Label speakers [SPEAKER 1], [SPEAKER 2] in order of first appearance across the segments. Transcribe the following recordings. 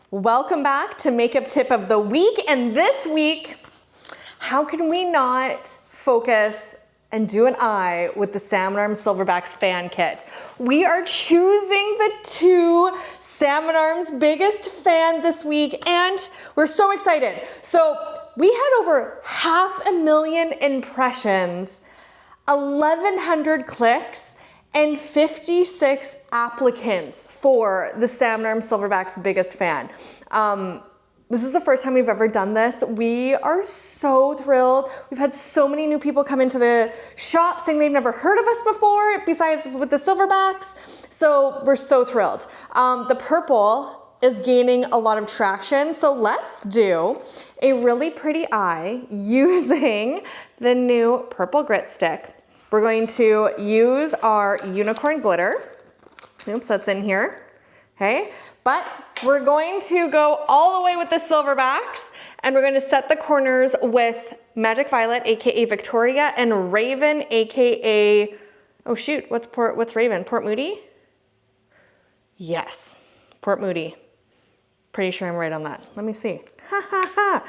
[SPEAKER 1] Welcome back to Makeup Tip of the Week. And this week, how can we not focus and do an eye with the Salmon Arm Silverbacks Fan Kit? We are choosing the two Salmon Arm's biggest fan this week, and we're so excited. So we had over 500,000 impressions, 1,100 clicks, and 56 applicants for the Salmon Arm Silverbacks biggest fan. This is the first time we've ever done this. We are so thrilled. We've had so many new people come into the shop saying they've never heard of us before, besides with the Silverbacks. So we're so thrilled. The purple is gaining a lot of traction. So let's do a really pretty eye using the new purple grit stick. We're going to use our unicorn glitter. Oops, that's in here. Okay, but we're going to go all the way with the Silverbacks, and we're going to set the corners with Magic Violet, aka Victoria, and Raven, aka, oh shoot, what's Raven? Port Moody? Yes, Port Moody. Pretty sure I'm right on that. Let me see. Ha ha ha.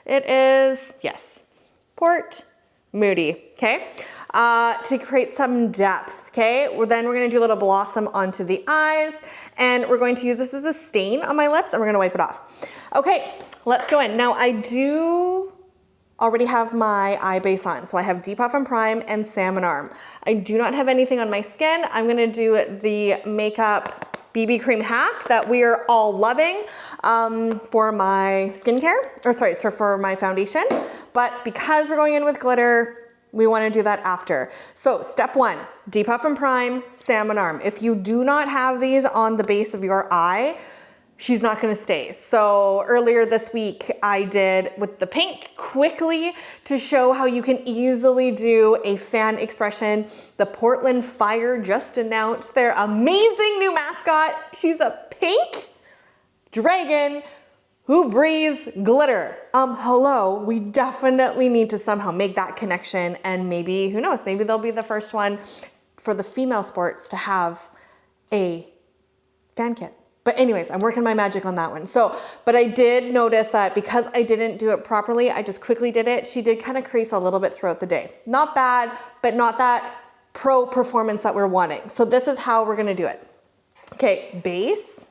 [SPEAKER 1] It is, yes, Port Moody, okay? To create some depth, okay? Then we're gonna do a little blossom onto the eyes, and we're going to use this as a stain on my lips, and we're gonna wipe it off. Okay, let's go in. Now I do already have my eye base on, so I have Depuff and Prime and Salmon Arm. I do not have anything on my skin. I'm gonna do the makeup BB cream hack that we are all loving for my skincare, or sorry, so for my foundation. But because we're going in with glitter, we want to do that after. So step one, Depuff and Prime, Salmon Arm. If you do not have these on the base of your eye, she's not going to stay. So earlier this week, I did with the pink quickly to show how you can easily do a fan expression. The Portland Fire just announced their amazing new mascot. She's a pink dragon who breathes glitter. Hello, we definitely need to somehow make that connection, and maybe, who knows, maybe they'll be the first one for the female sports to have a fan kit. But anyways, I'm working my magic on that one. So, but I did notice that because I didn't do it properly, I just quickly did it. She did kind of crease a little bit throughout the day. Not bad, but not that pro performance that we're wanting. So this is how we're gonna do it. Okay, base,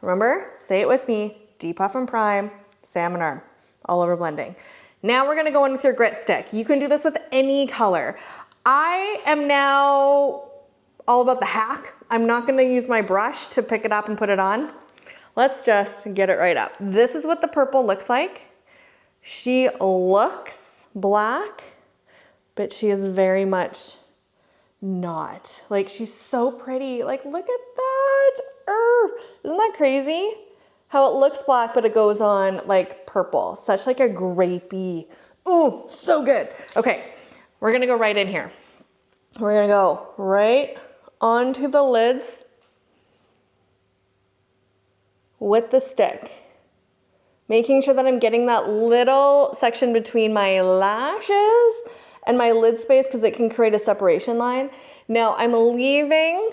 [SPEAKER 1] remember, say it with me, Depuff and Prime, Salmon Arm, all over blending. Now we're gonna go in with your grit stick. You can do this with any color. I am now all about the hack. I'm not gonna use my brush to pick it up and put it on. Let's just get it right up. This is what the purple looks like. She looks black, but she is very much not. Like, she's so pretty. Like, look at that. Isn't that crazy? How it looks black, but it goes on like purple. Such like a grapey. Ooh, so good. Okay, we're gonna go right in here. We're gonna go right onto the lids with the stick, making sure that I'm getting that little section between my lashes and my lid space, because it can create a separation line. Now I'm leaving,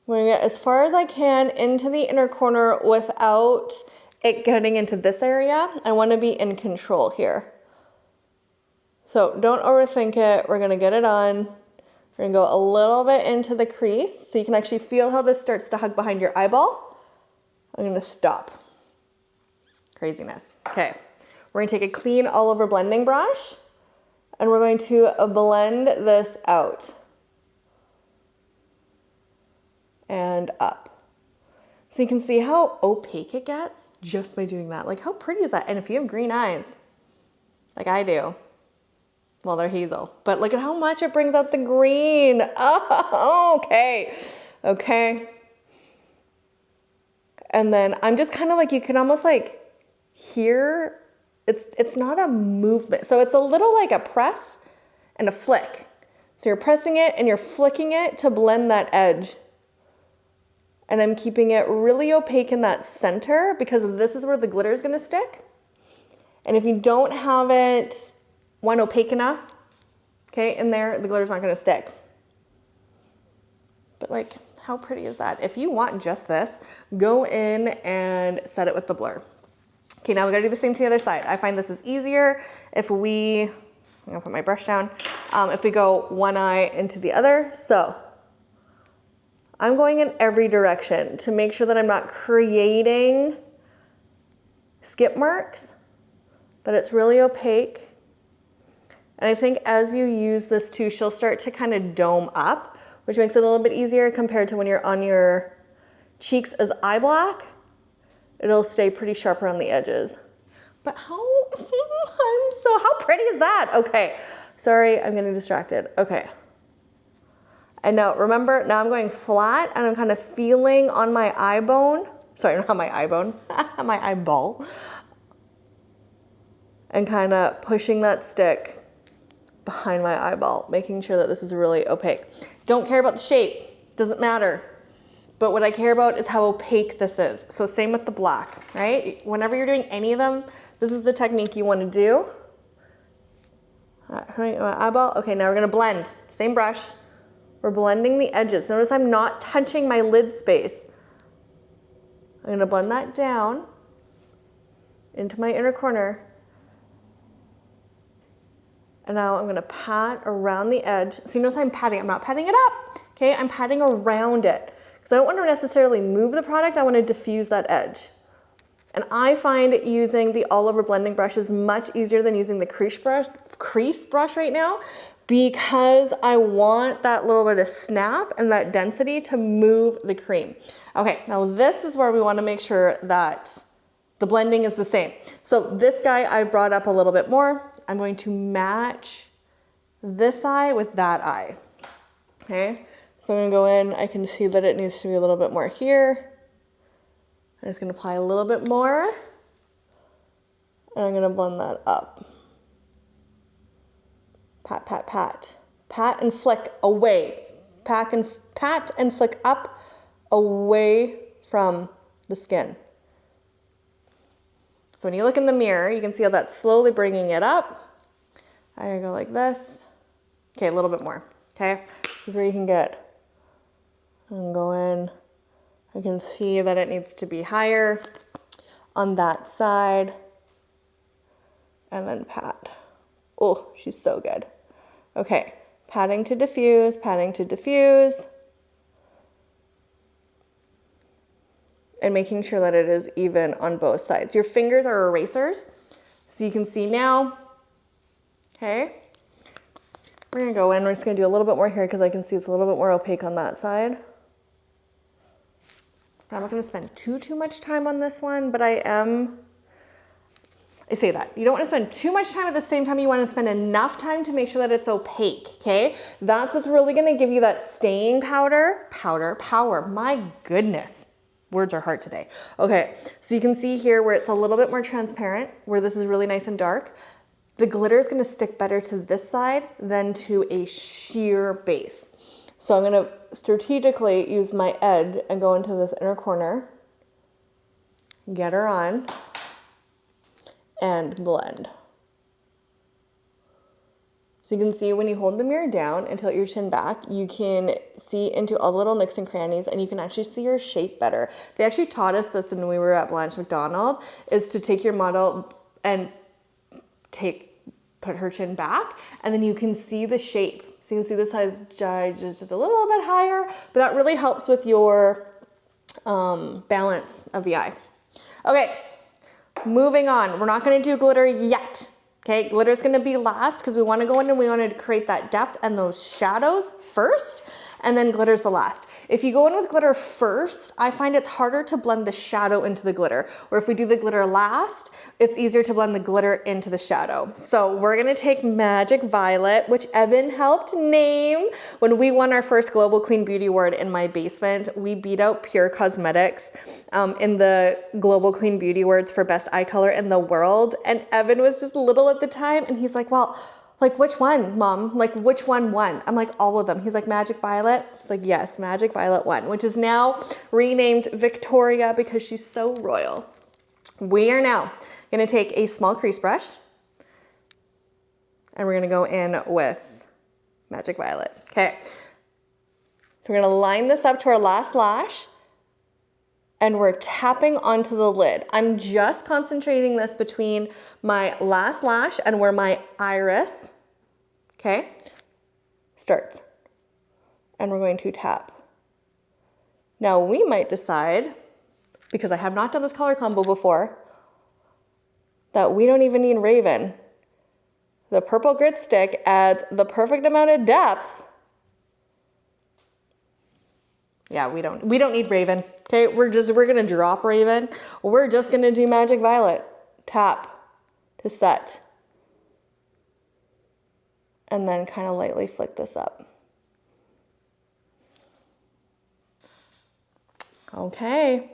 [SPEAKER 1] I'm gonna get as far as I can into the inner corner without it getting into this area. I wanna be in control here. So don't overthink it. We're gonna get it on. We're gonna go a little bit into the crease so you can actually feel how this starts to hug behind your eyeball. I'm gonna stop. Craziness. Okay, we're gonna take a clean all over blending brush, and we're going to blend this out and up. So you can see how opaque it gets just by doing that. Like, how pretty is that? And if you have green eyes, like I do, well, they're hazel, but look at how much it brings out the green. Oh, okay. Okay. And then I'm just kind of like, you can almost like hear, it's not a movement. So it's a little like a press and a flick. So you're pressing it and you're flicking it to blend that edge. And I'm keeping it really opaque in that center because this is where the glitter is gonna stick. And if you don't have it, one, opaque enough, okay, in there, the glitter's not gonna stick. But like, How pretty is that? If you want just this, go in and set it with the blur. Okay, now we gotta do the same to the other side. I find this is easier if I'm gonna put my brush down, if we go one eye into the other. So I'm going in every direction to make sure that I'm not creating skip marks, that it's really opaque. And I think as you use this too, she'll start to kind of dome up, which makes it a little bit easier compared to when you're on your cheeks as eye black. It'll stay pretty sharp around the edges. But how pretty is that? Okay, sorry, I'm getting distracted. Okay. And now remember, now I'm going flat and I'm kind of feeling on my eye bone. Sorry, not my eye bone, my eyeball. And kind of pushing that stick behind my eyeball, making sure that this is really opaque. Don't care about the shape, doesn't matter. But what I care about is how opaque this is. So same with the black, right? Whenever you're doing any of them, this is the technique you want to do. My eyeball. Okay, now we're gonna blend. Same brush. We're blending the edges. Notice I'm not touching my lid space. I'm gonna blend that down into my inner corner. And now I'm gonna pat around the edge. So you notice I'm patting, I'm not patting it up, okay? I'm patting around it. Because I don't wanna necessarily move the product, I wanna diffuse that edge. And I find using the all over blending brush is much easier than using the crease brush right now, because I want that little bit of snap and that density to move the cream. Okay, now this is where we wanna make sure that the blending is the same. So this guy I brought up a little bit more. I'm going to match this eye with that eye, okay? So I'm gonna go in, I can see that it needs to be a little bit more here. I'm just gonna apply a little bit more, and I'm gonna blend that up. Pat, pat, pat. Pat and flick away. Pat and flick up away from the skin. So when you look in the mirror, you can see how that's slowly bringing it up. I go like this. Okay, a little bit more, okay? This is where you can get, and go in. I can see that it needs to be higher on that side. And then pat. Oh, she's so good. Okay, patting to diffuse, patting to diffuse. And making sure that it is even on both sides. Your fingers are erasers, so you can see now, okay? We're gonna go in, we're just gonna do a little bit more here because I can see it's a little bit more opaque on that side. I'm not gonna spend too much time on this one, but I say that. You don't wanna spend too much time at the same time, you wanna spend enough time to make sure that it's opaque, okay? That's what's really gonna give you that staying power. My goodness. Words are hard today. Okay, so you can see here where it's a little bit more transparent, where this is really nice and dark. The glitter is gonna stick better to this side than to a sheer base. So I'm gonna strategically use my edge and go into this inner corner, get her on, and blend. So you can see when you hold the mirror down and tilt your chin back, you can see into all the little nooks and crannies, and you can actually see your shape better. They actually taught us this when we were at Blanche McDonald, is to take your model and put her chin back, and then you can see the shape. So you can see this size just a little bit higher, but that really helps with your balance of the eye. Okay, moving on. We're not gonna do glitter yet. Okay, glitter's gonna be last because we wanna go in and we wanna create that depth and those shadows first, and then glitter's the last. If you go in with glitter first, I find it's harder to blend the shadow into the glitter. Or if we do the glitter last, it's easier to blend the glitter into the shadow. So we're gonna take Magic Violet, which Evan helped name. When we won our first Global Clean Beauty Award in my basement, we beat out Pure Cosmetics in the Global Clean Beauty Awards for best eye color in the world. And Evan was just little at the time, and he's like, well, like, which one, Mom? Like, which one won? I'm like, all of them. He's like, Magic Violet? It's like, yes, Magic Violet won, which is now renamed Victoria because she's so royal. We are now gonna take a small crease brush, and we're gonna go in with Magic Violet, okay? So we're gonna line this up to our last lash, and we're tapping onto the lid. I'm just concentrating this between my last lash and where my iris, okay, starts. And we're going to tap. Now we might decide, because I have not done this color combo before, that we don't even need Raven. The purple grit stick adds the perfect amount of depth. Yeah, we don't need Raven. Okay, we're gonna drop Raven. We're just gonna do Magic Violet. Tap to set. And then kind of lightly flick this up. Okay.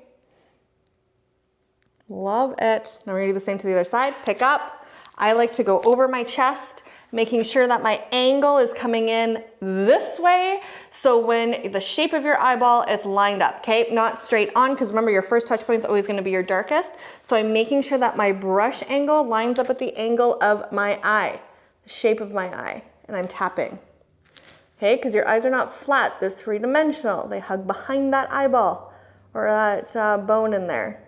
[SPEAKER 1] Love it. Now we're gonna do the same to the other side. Pick up. I like to go over my chest, making sure that my angle is coming in this way. So when the shape of your eyeball, it's lined up, okay? Not straight on, because remember your first touch point is always gonna be your darkest. So I'm making sure that my brush angle lines up with the angle of my eye, the shape of my eye, and I'm tapping. Okay, because your eyes are not flat, they're three-dimensional. They hug behind that eyeball or that bone in there.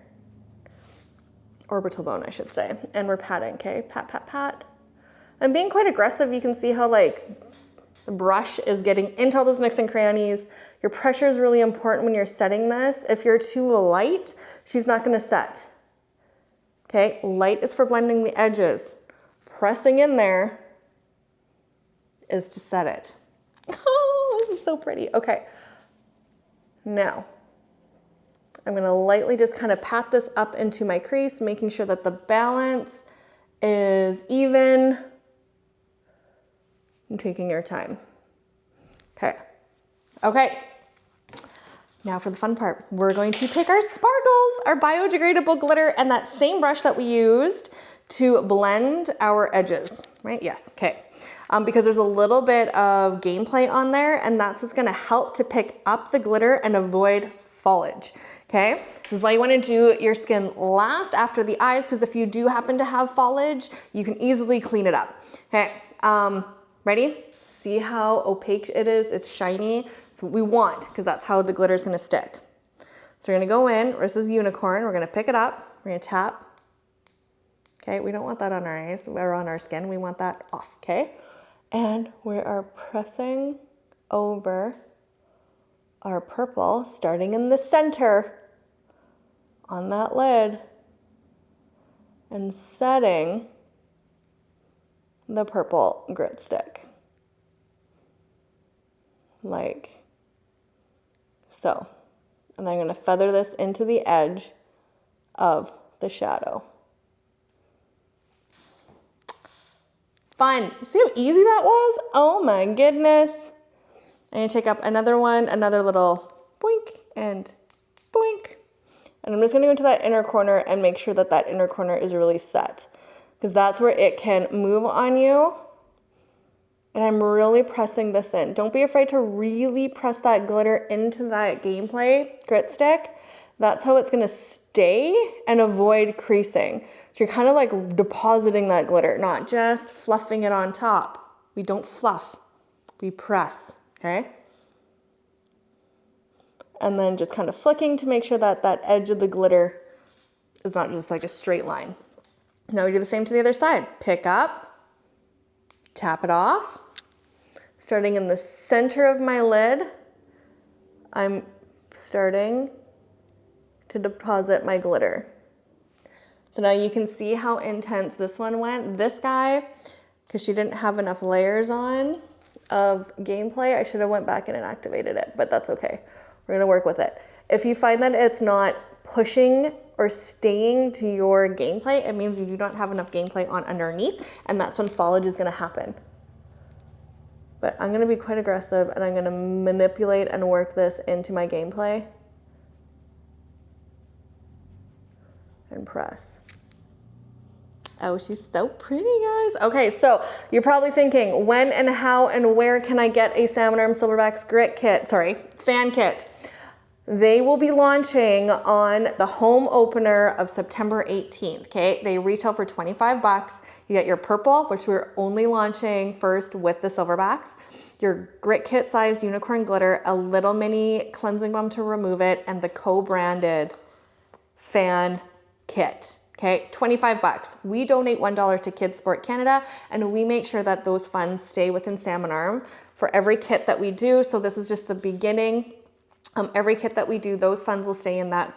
[SPEAKER 1] Orbital bone, I should say. And we're patting, okay? Pat, pat, pat. I'm being quite aggressive. You can see how like the brush is getting into all those nooks and crannies. Your pressure is really important when you're setting this. If you're too light, she's not gonna set. Okay, light is for blending the edges. Pressing in there is to set it. Oh, this is so pretty. Okay, now I'm gonna lightly just kind of pat this up into my crease, making sure that the balance is even. And taking your time. Okay. Okay. Now for the fun part. We're going to take our sparkles, our biodegradable glitter, and that same brush that we used to blend our edges, right? Yes, okay. Because there's a little bit of gameplay on there, and that's what's gonna help to pick up the glitter and avoid foliage, okay? This is why you wanna do your skin last after the eyes, because if you do happen to have foliage, you can easily clean it up, okay? Ready? See how opaque it is? It's shiny. It's what we want, because that's how the glitter is gonna stick. So we're gonna go in, this is unicorn, we're gonna pick it up, we're gonna tap. Okay, we don't want that on our eyes or on our skin, we want that off, okay? And we are pressing over our purple, starting in the center on that lid, and setting the purple grit stick, like so. And then I'm gonna feather this into the edge of the shadow. Fun. See how easy that was? Oh my goodness. I'm gonna take up another one, another little boink and boink. And I'm just gonna go into that inner corner and make sure that that inner corner is really set, because that's where it can move on you. And I'm really pressing this in. Don't be afraid to really press that glitter into that gameplay grit stick. That's how it's gonna stay and avoid creasing. So you're kind of like depositing that glitter, not just fluffing it on top. We don't fluff, we press, okay? And then just kind of flicking to make sure that that edge of the glitter is not just like a straight line. Now we do the same to the other side. Pick up, tap it off. Starting in the center of my lid, I'm starting to deposit my glitter. So now you can see how intense this one went. This guy, because she didn't have enough layers on of gameplay, I should have went back in and activated it, but that's okay. We're gonna work with it. If you find that it's not pushing or staying to your gameplay, it means you do not have enough gameplay on underneath, and that's when foliage is gonna happen. But I'm gonna be quite aggressive, and I'm gonna manipulate and work this into my gameplay. And press. Oh, she's so pretty, guys. Okay, so you're probably thinking, when and how and where can I get a Salmon Arm Silverbacks fan kit? They will be launching on the home opener of September 18th, okay? They retail for 25 bucks. You get your purple, which we're only launching first with the Silverbacks. your grit kit sized unicorn glitter, a little mini cleansing balm to remove it, and the co-branded fan kit. Okay, 25 bucks. We donate $1 to Kids Sport Canada, and we make sure that those funds stay within Salmon Arm for every kit that we do. So this is just the beginning. Every kit that we do, those funds will stay in that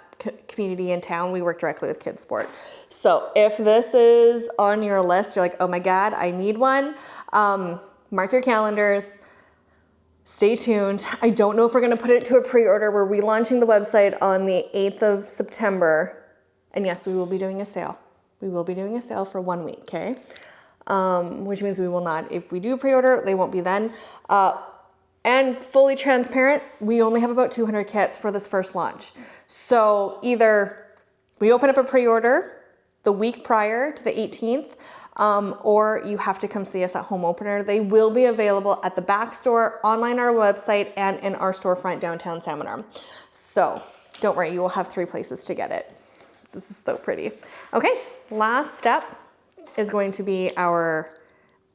[SPEAKER 1] community in town. We work directly with Kids Sport. So if this is on your list, you're like, oh my God, I need one. Mark your calendars. Stay tuned. I don't know if we're going to put it to a pre-order. We're relaunching the website on the 8th of September. And yes, we will be doing a sale. We will be doing a sale for 1 week, okay? Which means we will not, if we do pre-order, they won't be then. And fully transparent, we only have about 200 kits for this first launch. So either we open up a pre-order the week prior to the 18th, or you have to come see us at home opener. They will be available at the back store, online on our website, and in our storefront downtown Salmon Arm. So don't worry, you will have 3 places to get it. This is so pretty. Okay, last step is going to be our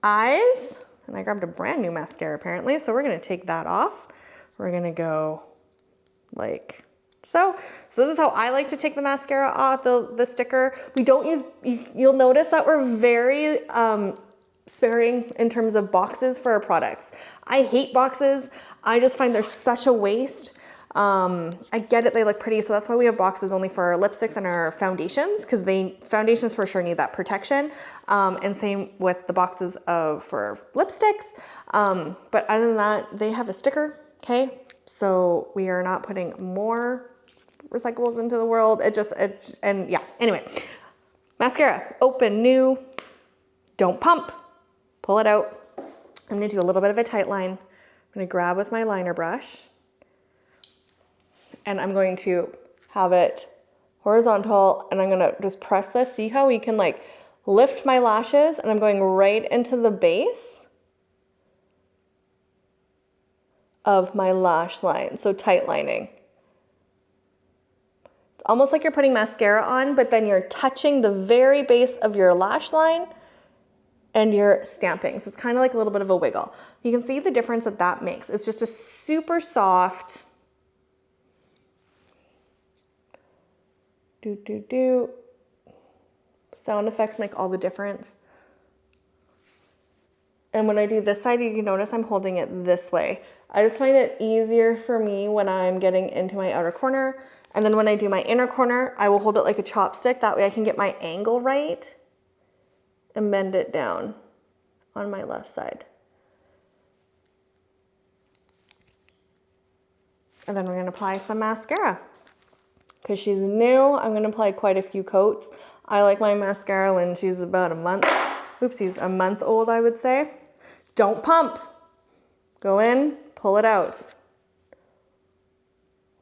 [SPEAKER 1] eyes. And I grabbed a brand new mascara apparently, so we're gonna take that off. We're gonna go like so. So this is how I like to take the mascara off, the sticker. We don't use, you'll notice that we're very sparing in terms of boxes for our products. I hate boxes. I just find they're such a waste. I get it, they look pretty, so that's why we have boxes only for our lipsticks and our foundations, because foundations for sure need that protection, and same with the boxes for lipsticks. But other than that, they have a sticker, okay? So we are not putting more recyclables into the world. And yeah, anyway. Mascara, open, new, don't pump, pull it out. I'm gonna do a little bit of a tight line. I'm gonna grab with my liner brush, and I'm going to have it horizontal, and I'm gonna just press this. See how we can like lift my lashes, and I'm going right into the base of my lash line. So tight lining. It's almost like you're putting mascara on, but then you're touching the very base of your lash line and you're stamping. So it's kind of like a little bit of a wiggle. You can see the difference that makes. It's just a super soft, sound effects make all the difference. And when I do this side, you can notice I'm holding it this way. I just find it easier for me when I'm getting into my outer corner. And then when I do my inner corner, I will hold it like a chopstick. That way I can get my angle right and bend it down on my left side. And then we're gonna apply some mascara. Because she's new, I'm gonna apply quite a few coats. I like my mascara when she's about a month old, I would say. Don't pump. Go in, pull it out.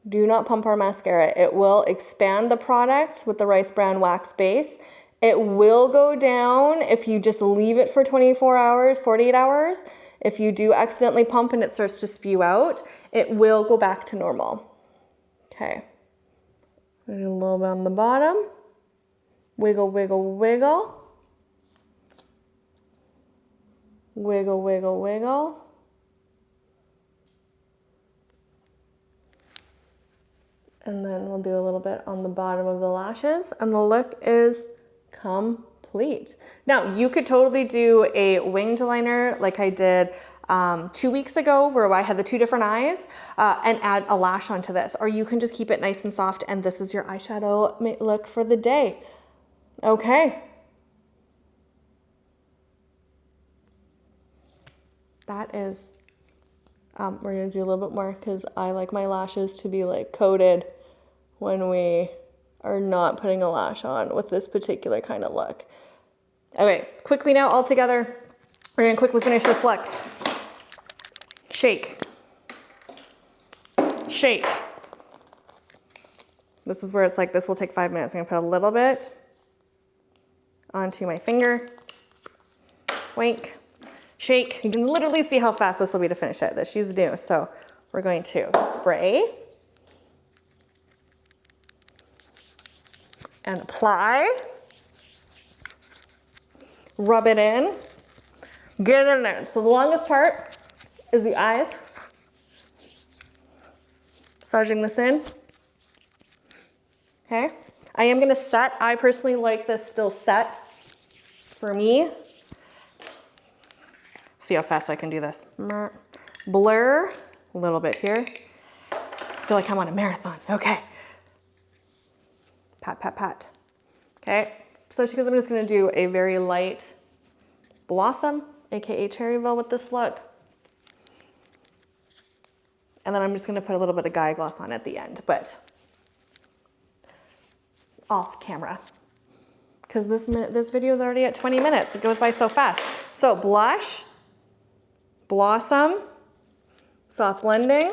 [SPEAKER 1] Do not pump our mascara. It will expand the product with the rice bran wax base. It will go down if you just leave it for 24 hours, 48 hours. If you do accidentally pump and it starts to spew out, it will go back to normal. Okay. A little bit on the bottom. Wiggle, wiggle, wiggle. Wiggle, wiggle, wiggle. And then we'll do a little bit on the bottom of the lashes, and the look is complete. Now, you could totally do a winged liner like I did 2 weeks ago, where I had the 2 different eyes, and add a lash onto this. Or you can just keep it nice and soft, and this is your eyeshadow look for the day. Okay. That is, we're gonna do a little bit more because I like my lashes to be like coated when we are not putting a lash on with this particular kind of look. Okay, quickly now all together, we're gonna quickly finish this look. Shake. Shake. This is where it's like, this will take 5 minutes. I'm gonna put a little bit onto my finger. Wink. Shake. You can literally see how fast this will be to finish it. She's new, so we're going to spray and apply. Rub it in. Get in there. So the longest part is the eyes. Massaging this in. Okay. I am gonna set. I personally like this still set for me. See how fast I can do this. Blur a little bit here. I feel like I'm on a marathon. Okay. Pat, pat, pat. Okay. So because I'm just gonna do a very light blossom, AKA Cherryville with this look. And then I'm just gonna put a little bit of Gaia Gloss on at the end, but off camera. Because this video is already at 20 minutes. It goes by so fast. So blush, blossom, soft blending.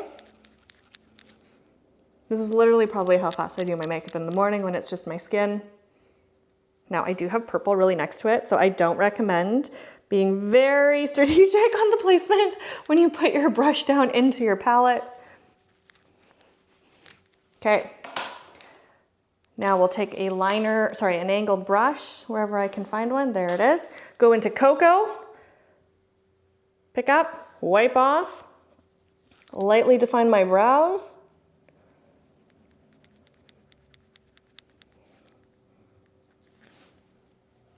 [SPEAKER 1] This is literally probably how fast I do my makeup in the morning when it's just my skin. Now I do have purple really next to it, so I don't recommend being very strategic on the placement when you put your brush down into your palette. Okay. Now we'll take a liner, sorry, an angled brush, wherever I can find one. There it is. Go into Cocoa, pick up, wipe off, lightly define my brows.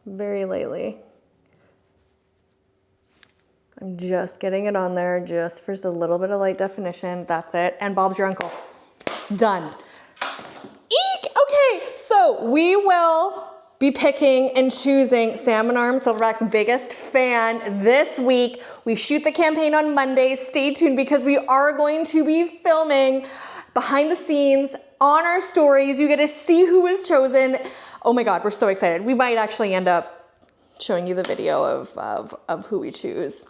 [SPEAKER 1] Very lightly. I'm just getting it on there just for just a little bit of light definition. That's it. And Bob's your uncle. Done. Eek! Okay, so we will be picking and choosing Salmon Arm, Silverback's biggest fan this week. We shoot the campaign on Monday. Stay tuned because we are going to be filming behind the scenes on our stories. You get to see who was chosen. Oh my God, we're so excited. We might actually end up showing you the video of who we choose.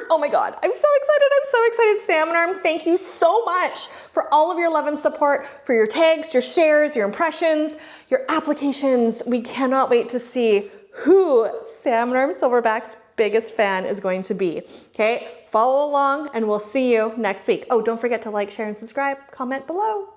[SPEAKER 1] Oh my God, I'm so excited, I'm so excited. Salmon Arm, thank you so much for all of your love and support, for your tags, your shares, your impressions, your applications. We cannot wait to see who Salmon Arm Silverback's biggest fan is going to be. Okay, follow along and we'll see you next week. Oh, don't forget to like, share, and subscribe. Comment below.